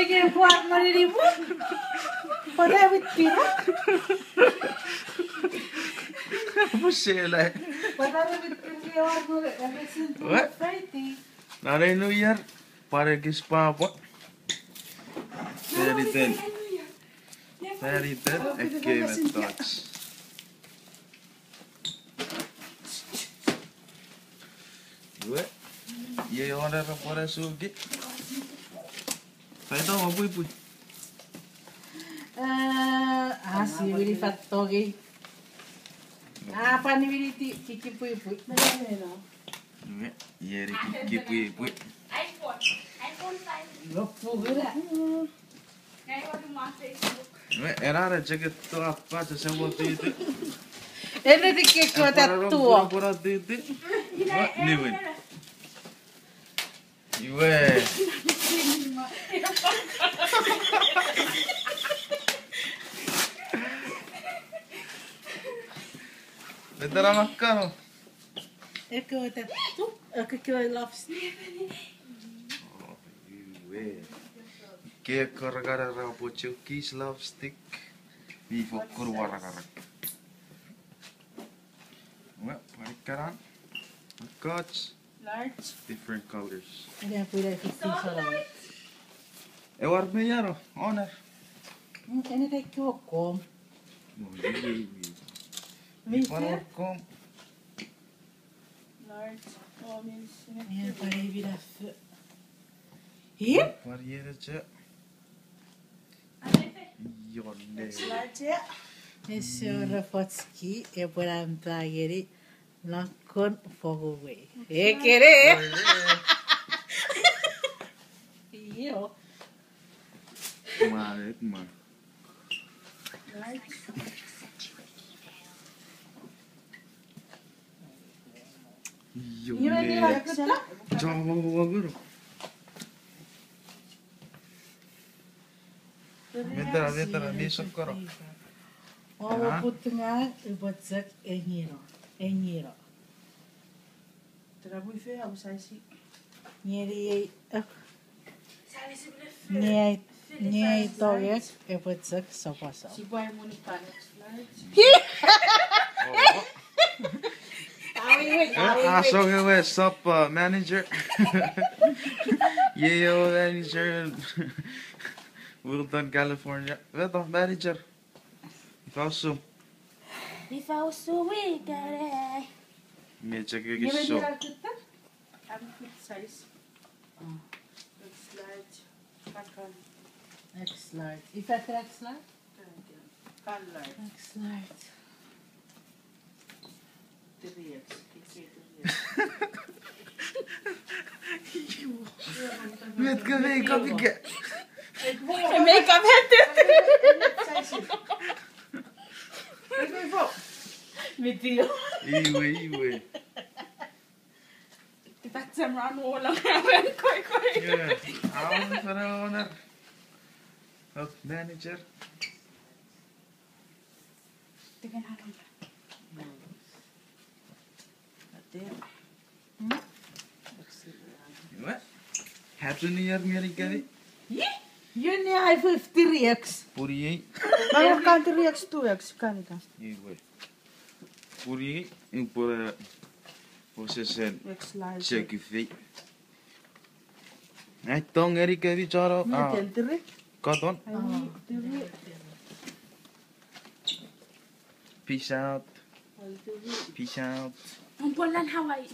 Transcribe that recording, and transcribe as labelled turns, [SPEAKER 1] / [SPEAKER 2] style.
[SPEAKER 1] que jugar no le digo. Para vestir.
[SPEAKER 2] Pusela.
[SPEAKER 1] Para vestir jugar no le siento feiti.
[SPEAKER 2] Nare New Year. Para que spapa. Veriten. Veriten. Ekki með dags. Gue. Ye order para sugi. Fai tau pui pui.
[SPEAKER 1] Si vedi fatto che pani vedi kiki pui pui.
[SPEAKER 2] Gue. Ye kiki pui pui.
[SPEAKER 3] iPhone 5.
[SPEAKER 1] Lo pugura.
[SPEAKER 2] Gue. Era jacket tu apa? Saya buat itu.
[SPEAKER 1] E di che cosa tuo?
[SPEAKER 2] Pura itu. Niwin. Iwe. Vedrà maccano.
[SPEAKER 1] E cosa tu? E che vuoi l'offs?
[SPEAKER 2] Iwe. Che carregare la pochuki love stick. Vi fokur waragarak. Well, parikaran. Coach.
[SPEAKER 1] Large.
[SPEAKER 2] Different colors.
[SPEAKER 1] Andiamo pure a fissare solo.
[SPEAKER 2] E guarda yaro, honor.
[SPEAKER 1] E ne dai che ho com.
[SPEAKER 2] Para com.
[SPEAKER 3] Large. Oh, means.
[SPEAKER 1] E pare vira. E?
[SPEAKER 2] Variëre ce. Jonne.
[SPEAKER 1] Large. E sono fotski e poi impagare la con fuoco way. E che re? Io.
[SPEAKER 2] Mare, ma.
[SPEAKER 1] Io ne la cosa?
[SPEAKER 2] Giovaguro. Vedrà, mi soccoro.
[SPEAKER 1] Oh, puttinga e bazzak e niro.
[SPEAKER 3] Tra vuoi fare o sai sì?
[SPEAKER 1] Nieri
[SPEAKER 3] Sai se ne
[SPEAKER 1] nieri toge e bazzak so passa.
[SPEAKER 3] Si può comunicare.
[SPEAKER 2] So here sup manager. Yeah, manager. Wilton, California. Vet du, manager. Falso.
[SPEAKER 3] Vi fa ossuigare.
[SPEAKER 2] Invece che
[SPEAKER 1] Io
[SPEAKER 2] so.
[SPEAKER 1] vedrò tutto?
[SPEAKER 3] I'm good size. It's large. Pakan.
[SPEAKER 1] X large. I fattar X large?
[SPEAKER 3] Kan large.
[SPEAKER 1] X large.
[SPEAKER 3] 3x.
[SPEAKER 2] Vet che lei capiche.
[SPEAKER 3] Makeup Med det.
[SPEAKER 2] Iwe.
[SPEAKER 3] Det var Tamran Waller. Koi.
[SPEAKER 2] Yeah. How for owner. Of manager.
[SPEAKER 3] Det kan han.
[SPEAKER 2] What? Happy New Year, America.
[SPEAKER 1] Yun niya ay 50 X.
[SPEAKER 2] Puri.
[SPEAKER 3] Ano kan 3x 2x kan ka?
[SPEAKER 2] Iwe. Puri. Impora. Você sen.
[SPEAKER 3] X large.
[SPEAKER 2] Check your feet. Ai tong Erika vi charo.
[SPEAKER 3] Ni tentere.
[SPEAKER 2] Cotton.
[SPEAKER 3] Ai tentere.
[SPEAKER 2] Peace out. Peace out.
[SPEAKER 3] Ang bulan Hawaii.